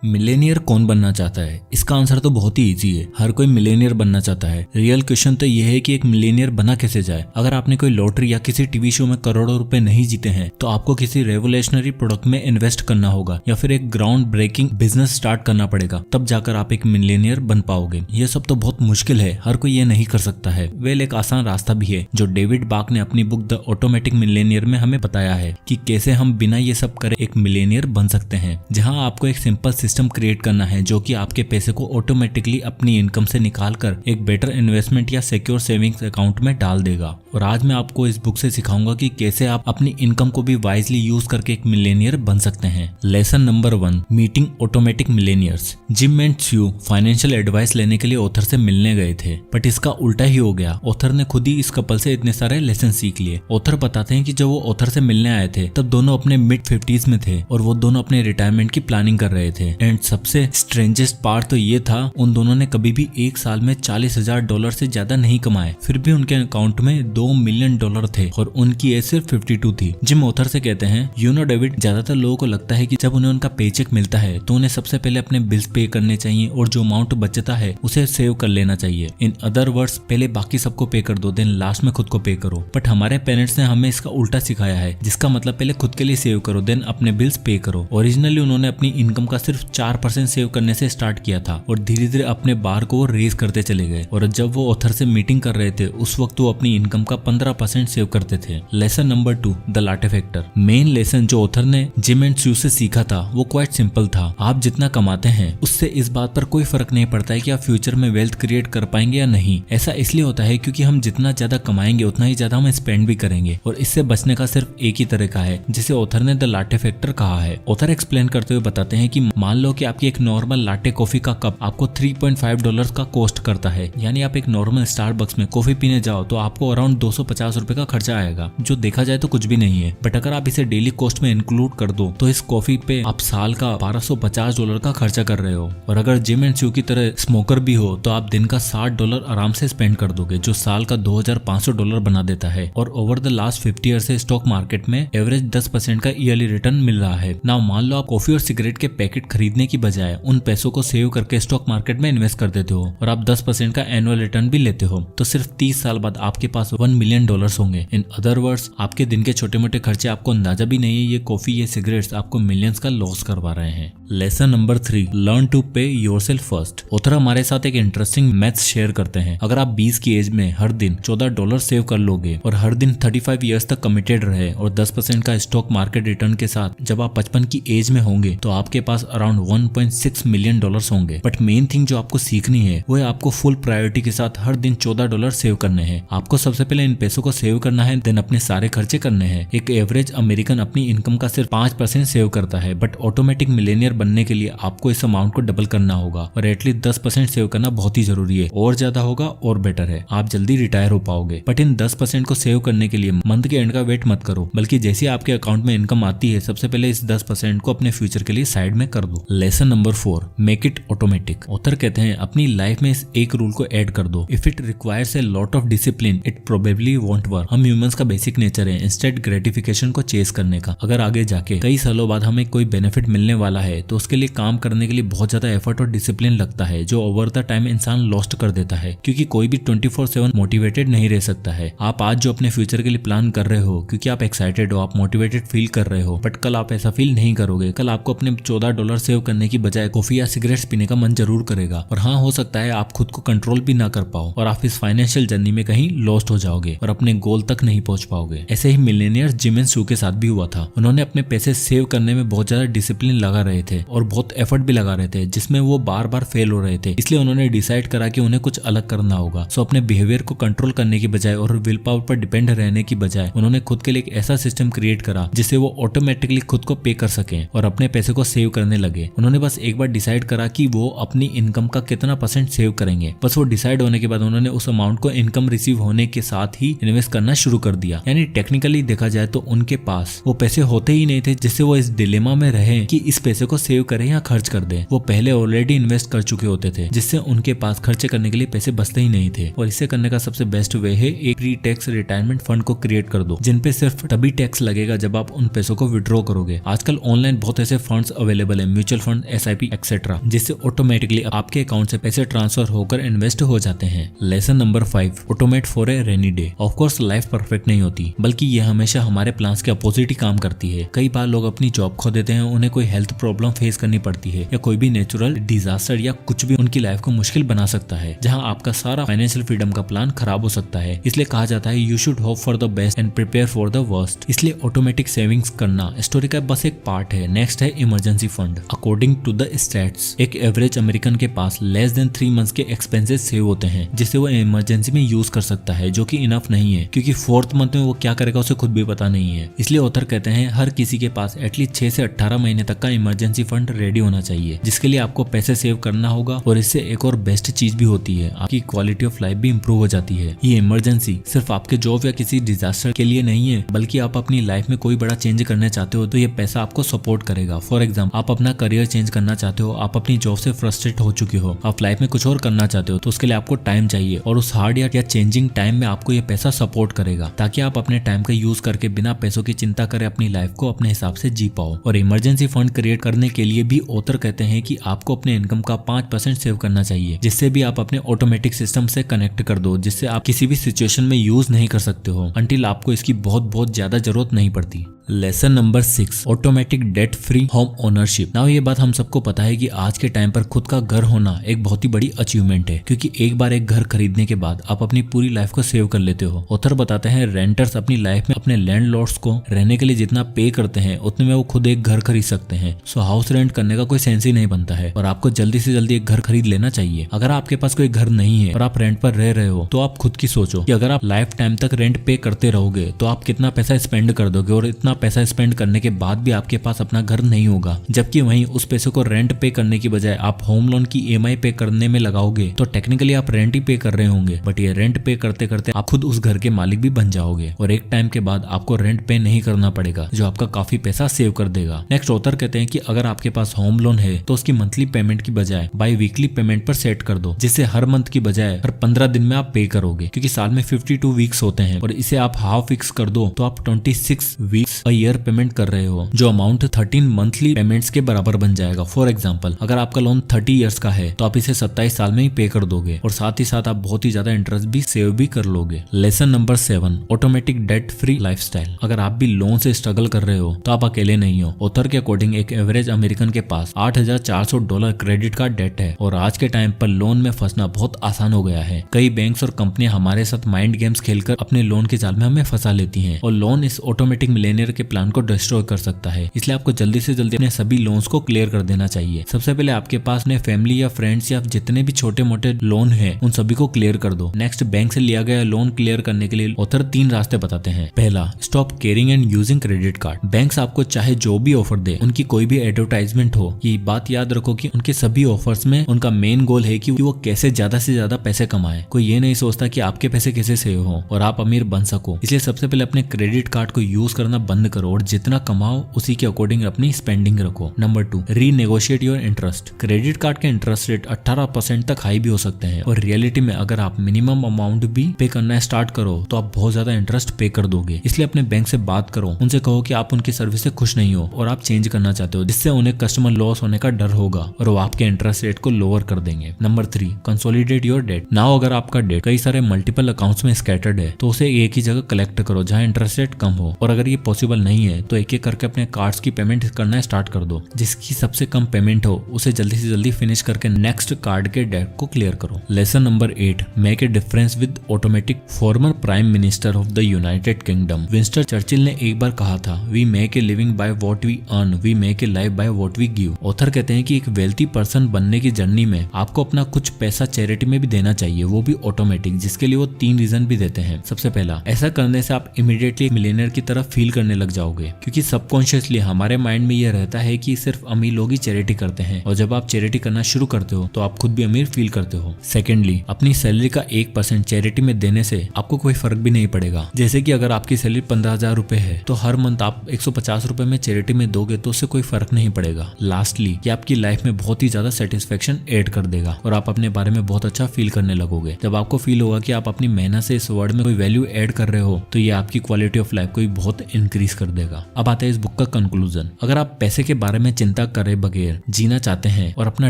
Millionaire कौन बनना चाहता है? इसका आंसर तो बहुत ही इजी है, हर कोई मिलेनियर बनना चाहता है। रियल क्वेश्चन तो यह है कि एक मिलेनियर बना कैसे जाए। अगर आपने कोई लॉटरी या किसी टीवी शो में करोड़ों रुपए नहीं जीते हैं तो आपको किसी रेवोल्यूशनरी प्रोडक्ट में इन्वेस्ट करना होगा या फिर एक ग्राउंड ब्रेकिंग बिजनेस स्टार्ट करना पड़ेगा, तब जाकर आप एक मिलेनियर बन पाओगे। ये सब तो बहुत मुश्किल है, हर कोई ये नहीं कर सकता है। वेल, एक आसान रास्ता भी है जो डेविड बाक ने अपनी बुक द ऑटोमेटिक मिलेनियर में हमें बताया है कि कैसे हम बिना ये सब करे एक मिलेनियर बन सकते हैं। जहां आपको एक सिंपल सिस्टम क्रिएट करना है जो कि आपके पैसे को ऑटोमेटिकली अपनी इनकम से निकाल कर एक बेटर इन्वेस्टमेंट या सिक्योर सेविंग्स अकाउंट में डाल देगा। और आज मैं आपको इस बुक से सिखाऊंगा कि कैसे आप अपनी इनकम को भी वाइजली यूज करके एक मिलेनियर बन सकते हैं। Lesson number 1, meeting automatic millionaires. Jim and Sue financial advice लेने के लिए ऑथर से मिलने गए थे, बट इसका उल्टा ही हो गया। ऑथर ने खुद ही इस कपल से इतने सारे लेसन सीख लिए। ऑथर बताते हैं कि जब वो ऑथर से मिलने आए थे तब दोनों अपने मिड 50s में थे और वो दोनों अपने रिटायरमेंट की प्लानिंग कर रहे थे। एंड सबसे स्ट्रेंजेस्ट पार्ट तो ये था, उन दोनों ने कभी भी एक साल में $40,000 से ज्यादा नहीं कमाए, फिर भी उनके अकाउंट में $2 मिलियन थे और उनकी एज सिर्फ 52 थी। जिम ऑथर से कहते हैं, यू नो डेविड, ज्यादातर लोगों को लगता है कि जब उन्हें उनका पेचेक मिलता है तो उन्हें सबसे पहले अपने बिल्स पे करने चाहिए और जो अमाउंट बचता है उसे सेव कर लेना चाहिए। इन अदर वर्ड्स, पहले बाकी सबको पे कर दो, देन लास्ट में खुद को पे करो। बट हमारे पेरेंट्स ने हमें इसका उल्टा सिखाया है, जिसका मतलब पहले खुद के लिए सेव करो, देन अपने बिल्स पे करो। ओरिजिनली उन्होंने अपनी इनकम का सिर्फ 4% सेव करने से स्टार्ट किया था और धीरे धीरे अपने बार को रेज करते चले गए। और जब वो ऑथर से मीटिंग कर रहे थे उस वक्त वो अपनी इनकम का 15% सेव करते थे। Lesson number 2, the latte factor. Main lesson जो ऑथर ने जिम एंड स्यू से सीखा था वो क्वाइट सिंपल था। आप जितना कमाते हैं उससे इस बात पर कोई फर्क नहीं पड़ता है कि आप फ्यूचर में वेल्थ क्रिएट कर पाएंगे या नहीं। ऐसा इसलिए होता है क्योंकि हम जितना ज्यादा कमाएंगे उतना ही ज्यादा हम स्पेंड भी करेंगे और इससे बचने का सिर्फ एक ही तरीका है जिसे ऑथर ने द लाटे फैक्टर कहा है। ऑथर एक्सप्लेन करते हुए बताते हैं कि मान लो कि आपकी एक नॉर्मल लाटे कॉफी का कप आपको $3.5 का कॉस्ट करता है, यानी आप एक नॉर्मल स्टारबक्स में कॉफी पीने जाओ तो आपको अराउंड $250 का खर्चा आएगा, जो देखा जाए तो कुछ भी नहीं है। बट अगर आप इसे डेली कॉस्ट में इंक्लूड कर दो तो इस कॉफी पे आप साल का $1250 का खर्चा कर रहे हो। और अगर जिम एंड स्यू की तरह स्मोकर भी हो तो आप दिन का $60 आराम से स्पेंड कर दोगे, जो साल का $2500 बना देता है। और ओवर द लास्ट 50 ईयर से स्टॉक मार्केट में एवरेज 10% का ईयरली रिटर्न मिल रहा है। नाउ मान लो आप कॉफी और सिगरेट के पैकेट खरीदने की बजाय उन पैसों को सेव करके स्टॉक मार्केट में इन्वेस्ट कर देते हो और आप 10% का एनुअल रिटर्न भी लेते हो, तो सिर्फ 30 साल बाद आपके पास $1 मिलियन होंगे। इन अदर वर्ड्स, आपके दिन के छोटे मोटे खर्चे आपको अंदाजा भी नहीं है, ये कॉफी ये सिगरेट्स आपको मिलियंस का लॉस करवा रहे हैं। लेसन नंबर 3, लर्न टू पे योरसेल्फ फर्स्ट। ऑथर हमारे साथ एक इंटरेस्टिंग मैथ्स शेयर करते हैं। अगर आप 20 की एज में हर दिन $14 सेव कर लोगे और हर दिन 35 ईयर्स तक कमिटेड रहे और 10% का स्टॉक मार्केट रिटर्न के साथ जब आप 55 की एज में होंगे तो आपके पास अराउंड $1.6 मिलियन होंगे। बट मेन थिंग जो आपको सीखनी है वो है आपको फुल प्रायोरिटी के साथ हर दिन $14 सेव करने हैं। आपको सबसे पहले इन पैसों को सेव करना है, देन अपने सारे खर्चे करने हैं। एक एवरेज अमेरिकन अपनी इनकम का सिर्फ 5% सेव करता है, बट ऑटोमेटिक मिलेनियर बनने के लिए आपको इस अमाउंट को डबल करना होगा और एटलीस्ट 10% सेव करना बहुत ही जरूरी है। और ज्यादा होगा और बेटर है, आप जल्दी रिटायर हो पाओगे। बट इन 10% को सेव करने के लिए मंथ के एंड का वेट मत करो, बल्कि जैसे आपके अकाउंट में इनकम आती है सबसे पहले इस 10% को अपने फ्यूचर के लिए साइड में कर दो। Lesson number 4, make it automatic. Author कहते हैं अपनी लाइफ में इस एक रूल को ऐड कर दो, if it requires a lot of discipline it probably won't work. हम ह्यूमंस का बेसिक नेचर है इंस्टेंट ग्रेटिफिकेशन को चेस करने का। अगर आगे जाके कई सालों बाद हमें कोई बेनिफिट मिलने वाला है तो उसके लिए काम करने के लिए बहुत ज्यादा एफर्ट और डिसिप्लिन लगता है, जो ओवर द टाइम इंसान लॉस्ट कर देता है, क्योंकि कोई भी 24/7 मोटिवेटेड नहीं रह सकता है। आप आज जो अपने फ्यूचर के लिए प्लान कर रहे हो क्योंकि आप एक्साइटेड हो, आप मोटिवेटेड फील कर रहे हो, बट कल आप ऐसा फील नहीं करोगे। कल आपको अपने $14 सेव करने की बजाय कॉफी या सिगरेट्स पीने का मन जरूर करेगा। और हाँ, हो सकता है आप खुद को कंट्रोल भी ना कर पाओ और आप इस फाइनेंशियल जर्नी में कहीं लॉस्ट हो जाओगे और अपने गोल तक नहीं पहुंच पाओगे। ऐसे ही मिलेनियर जिम एंड स्यू के साथ भी हुआ था। उन्होंने अपने पैसे सेव करने में बहुत ज्यादा डिसिप्लिन लगा रहे थे और बहुत एफर्ट भी लगा रहे थे, जिसमें वो बार बार फेल हो रहे थे। इसलिए उन्होंने डिसाइड करा कि उन्हें कुछ अलग करना होगा। सो अपने बिहेवियर को कंट्रोल करने की बजाय और विल पावर पर डिपेंड रहने की बजाय उन्होंने खुद के लिए एक ऐसा सिस्टम क्रिएट करा जिससे वो ऑटोमेटिकली खुद को पे कर सके और अपने पैसे को सेव करने लगे। उन्होंने बस एक बार डिसाइड करा कि वो अपनी इनकम का कितना % सेव करेंगे। बस वो डिसाइड होने के बाद उन्होंने उस अमाउंट को इनकम रिसीव होने के साथ ही इन्वेस्ट करना शुरू कर दिया। यानी टेक्निकली देखा जाए तो उनके पास वो पैसे होते ही नहीं थे जिससे वो इस डिलेमा में रहे कि इस पैसे को सेव करें या खर्च कर दें। वो पहले ऑलरेडी इन्वेस्ट कर चुके होते थे, जिससे उनके पास खर्चे करने के लिए पैसे बचते ही नहीं थे। और इसे करने का सबसे बेस्ट वे है एक प्री टैक्स रिटायरमेंट फंड को क्रिएट कर दो, जिन पे सिर्फ तभी टैक्स लगेगा जब आप उन पैसों को विड्रॉ करोगे। आजकल ऑनलाइन बहुत ऐसे फंड्स अवेलेबल है, mutual mutual fund, SIP etcetera, जिससे ऑटोमेटिकली आपके अकाउंट से पैसे ट्रांसफर होकर इन्वेस्ट हो जाते हैं। Lesson number 5, automate for a rainy day. Of course life perfect नहीं होती, बल्कि ये हमेशा हमारे प्लान्स के अपोजिट ही काम करती है। कई बार लोग अपनी जॉब खो देते हैं, उन्हें कोई हेल्थ प्रॉब्लम फेस करनी पड़ती है या कोई भी नेचुरल डिजास्टर या कुछ भी उनकी लाइफ को मुश्किल बना सकता है, जहां आपका सारा फाइनेंशियल फ्रीडम का प्लान खराब हो सकता है। इसलिए कहा जाता है you should hope for the best and prepare for the worst. इसलिए ऑटोमेटिक सेविंग्स करना स्टोरी का बस एक पार्ट है। नेक्स्ट है emergency fund. According to the stats, एक एवरेज अमेरिकन के पास लेस देन 3 मंथ्स के एक्सपेंसेस सेव होते हैं, जिसे वो इमरजेंसी में यूज कर सकता है, जो कि इनफ नहीं है, क्योंकि 4th मंथ में वो क्या करेगा उसे खुद भी पता नहीं है। इसलिए ऑथर कहते हैं हर किसी के पास एटलीस्ट 6 से 18 महीने तक का इमरजेंसी फंड रेडी होना चाहिए, जिसके लिए आपको पैसे सेव करना होगा। और इससे एक और बेस्ट चीज भी होती है, आपकी क्वालिटी ऑफ लाइफ भी इंप्रूव हो जाती है। ये इमरजेंसी सिर्फ आपके जॉब या किसी डिजास्टर के लिए नहीं है, बल्कि आप अपनी लाइफ में कोई बड़ा चेंज करने चाहते हो तो ये पैसा आपको सपोर्ट करेगा। फॉर एग्जाम्पल, आप अपना करियर चेंज करना चाहते हो, आप अपनी जॉब से फ्रस्ट्रेट हो चुके हो, आप लाइफ में कुछ और करना चाहते हो, तो उसके लिए आपको टाइम चाहिए, और उस हार्ड या चेंजिंग टाइम में आपको ये पैसा सपोर्ट करेगा, ताकि आप अपने टाइम का यूज करके बिना पैसों की चिंता करे अपनी लाइफ को अपने हिसाब से जी पाओ। और इमरजेंसी फंड क्रिएट करने के लिए भी ऑथर कहते हैं कि आपको अपने इनकम का 5% सेव करना चाहिए, जिससे भी आप अपने ऑटोमेटिक सिस्टम से कनेक्ट कर दो, जिससे आप किसी भी सिचुएशन में यूज नहीं कर सकते हो अंटिल आपको इसकी बहुत ज्यादा जरूरत नहीं पड़ती। Lesson number 6, automatic debt free home ownership. Now ये बात हम सबको पता है कि आज के टाइम पर खुद का घर होना एक बहुत ही बड़ी अचीवमेंट है, क्योंकि एक बार एक घर खरीदने के बाद आप अपनी पूरी लाइफ को सेव कर लेते हो। ऑथर बताते हैं रेंटर्स अपनी लाइफ में अपने लैंडलॉर्ड्स को रहने के लिए जितना पे करते हैं उतने में वो खुद एक घर खरीद सकते हैं। सो हाउस रेंट करने का कोई सेंस ही नहीं बनता है, और आपको जल्दी से जल्दी एक घर खरीद लेना चाहिए। अगर आपके पास कोई घर नहीं है और आप रेंट पर रह रहे हो, तो आप खुद की सोचो कि अगर आप लाइफ टाइम तक रेंट पे करते रहोगे तो आप कितना पैसा स्पेंड कर दोगे, और इतना पैसा स्पेंड करने के बाद भी आपके पास अपना घर नहीं होगा। जबकि वहीं उस पैसे को रेंट पे करने की बजाय आप होम लोन की EMI पे करने में लगाओगे, तो टेक्निकली आप रेंट ही पे कर रहे होंगे, बट ये रेंट पे करते करते आप खुद उस घर के मालिक भी बन जाओगे, और एक टाइम के बाद आपको रेंट पे नहीं करना पड़ेगा, जो आपका काफी पैसा सेव कर देगा। नेक्स्ट ऑथर कहते हैं कि अगर आपके पास होम लोन है तो उसकी मंथली पेमेंट की बजाय बाई वीकली पेमेंट पर सेट कर दो, जिससे हर मंथ की बजाय हर 15 दिन में आप पे करोगे, क्योंकि साल में 52 वीक्स होते हैं, और इसे आप हाफ फिक्स कर दो तो आप 26 वीक्स अ ईयर पेमेंट कर रहे हो, जो अमाउंट 13 मंथली पेमेंट्स के बराबर बन जाएगा। फॉर एग्जांपल, अगर आपका लोन 30 इयर्स का है तो आप इसे 27 साल में ही पे कर दोगे, और साथ ही साथ आप बहुत ही ज्यादा इंटरेस्ट भी सेव भी कर लोगे। Lesson number 7, automatic debt free lifestyle. अगर आप भी लोन से स्ट्रगल कर रहे हो तो आप अकेले नहीं हो। ऑथर के अकॉर्डिंग एक एवरेज अमेरिकन के पास $8,400 क्रेडिट कार्ड डेट है, और आज के टाइम पर लोन में फंसना बहुत आसान हो गया है। कई बैंक्स और कंपनियां हमारे साथ माइंड गेम्स खेलकर अपने लोन के जाल में हमें फंसा लेती हैं, और लोन इस ऑटोमेटिक मिलेनियर के प्लान को डिस्ट्रॉय कर सकता है। इसलिए आपको जल्दी से जल्दी अपने सभी लोन्स को क्लियर कर देना चाहिए। सबसे पहले आपके पास अपने फैमिली या फ्रेंड्स या जितने भी छोटे मोटे लोन है उन सभी को क्लियर कर दो। नेक्स्ट, बैंक से लिया गया लोन क्लियर करने के लिए ऑथर 3 रास्ते बताते हैं। पहला, stop caring and using credit card. Banks आपको चाहे जो भी ऑफर दे, उनकी कोई भी एडवर्टाइजमेंट हो, ये बात याद रखो कि उनके सभी ऑफर्स में उनका मेन गोल है कि वो कैसे ज्यादा से ज्यादा पैसे कमाए। कोई ये नहीं सोचता कि आपके पैसे कैसे सेव हो और आप अमीर बन सको। इसलिए सबसे पहले अपने क्रेडिट कार्ड को यूज करना बंद करो, और जितना कमाओ उसी के अकॉर्डिंग अपनी स्पेंडिंग रखो। Number 2, renegotiate your interest. Credit card के इंटरेस्ट रेट 18% तक हाई भी हो सकते हैं, और रियलिटी में अगर आप मिनिमम अमाउंट भी पे करना स्टार्ट करो तो आप बहुत ज्यादा इंटरेस्ट पे कर दोगे। इसलिए अपने बैंक से बात करो, उनसे कहो कि आप उनकी सर्विस से खुश नहीं हो और आप चेंज करना चाहते हो, जिससे उन्हें कस्टमर लॉस होने का डर होगा और वो आपके इंटरेस्ट रेट को लोअर कर देंगे। Number 3, consolidate your debt. Now अगर आपका डेट कई सारे मल्टीपल अकाउंट्स में स्कैटर्ड है तो उसे एक ही जगह कलेक्ट करो जहां इंटरेस्ट रेट कम हो, और अगर ये पॉसिबल नहीं है तो एक एक करके अपने कार्ड्स की पेमेंट करना स्टार्ट कर दो। जिसकी सबसे कम पेमेंट हो उसे जल्दी से जल्दी फिनिश करके नेक्स्ट कार्ड के डेट को क्लियर करो। Lesson number 8, make a difference with automatic. Former prime minister of the United Kingdom Winston Churchill ने एक बार कहा था, we make a living by what we earn, we make a life by what we give. Author कहते हैं कि एक wealthy person बनने की जर्नी में आपको अपना कुछ पैसा चैरिटी में भी देना चाहिए, वो भी ऑटोमेटिक, जिसके लिए वो 3 रीजन भी देते हैं। सबसे पहला, ऐसा करने से आप इमीडिएटली मिलियनेयर की तरफ फील करने लग जाओगे, क्योंकि सबकॉन्शियसली हमारे माइंड में ये रहता है कि सिर्फ अमीर लोग ही चैरिटी करते हैं, और जब आप चैरिटी करना शुरू करते हो तो आप खुद भी अमीर फील करते हो। सेकेंडली, अपनी सैलरी का 1% चैरिटी में देने से आपको कोई फर्क भी नहीं पड़ेगा। जैसे कि अगर आपकी सैलरी 15,000 रुपए है तो हर मंथ आप 150 रुपए में चैरिटी में दोगे तो उससे कोई फर्क नहीं पड़ेगा। लास्टली, ये आपकी लाइफ में बहुत ही ज्यादा सेटिस्फेक्शन ऐड कर देगा और आप अपने बारे में बहुत अच्छा फील करने लगोगे। जब आपको फील होगा कि आप अपनी मेहनत से इस वर्ल्ड में कोई वैल्यू ऐड कर रहे हो तो ये आपकी क्वालिटी ऑफ लाइफ को भी बहुत इंक्रीज इंक्रीज कर देगा। अब आता है इस बुक का कंक्लूजन। अगर आप पैसे के बारे में चिंता करे बगैर जीना चाहते हैं और अपना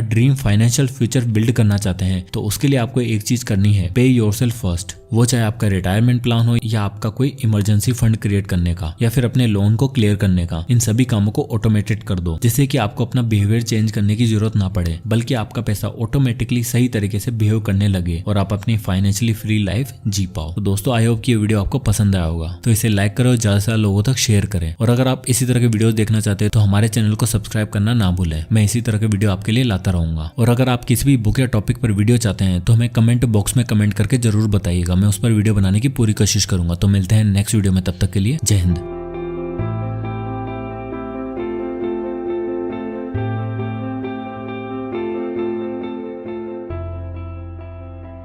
ड्रीम फाइनेंशियल फ्यूचर बिल्ड करना चाहते हैं तो उसके लिए आपको एक चीज करनी है, पे योरसेल्फ फर्स्ट। वो चाहे आपका रिटायरमेंट प्लान हो या आपका कोई इमरजेंसी फंड क्रिएट करने का या फिर अपने लोन को क्लियर करने का, इन सभी कामों को ऑटोमेटेड कर दो जिससे कि आपको अपना बिहेवियर चेंज करने की जरूरत ना पड़े, बल्कि आपका पैसा ऑटोमेटिकली सही तरीके से बिहेव करने लगे और आप अपनी फाइनेंशियली फ्री लाइफ जी पाओ। तो दोस्तों आई होप कि ये वीडियो आपको पसंद आया होगा, तो इसे लाइक करो और ज्यादा से ज्यादा लोगों तक शेयर करें। और अगर आप इसी तरह के वीडियो देखना चाहते हैं तो हमारे चैनल को सब्सक्राइब करना ना भूलें। मैं इसी तरह के वीडियो आपके लिए लाता रहूंगा। और अगर आप किसी भी बुक या टॉपिक पर वीडियो चाहते हैं तो हमें कमेंट बॉक्स में कमेंट करके जरूर बताइएगा, मैं उस पर वीडियो बनाने की पूरी कोशिश करूंगा। तो मिलते हैं नेक्स्ट वीडियो में, तब तक के लिए जय हिंद।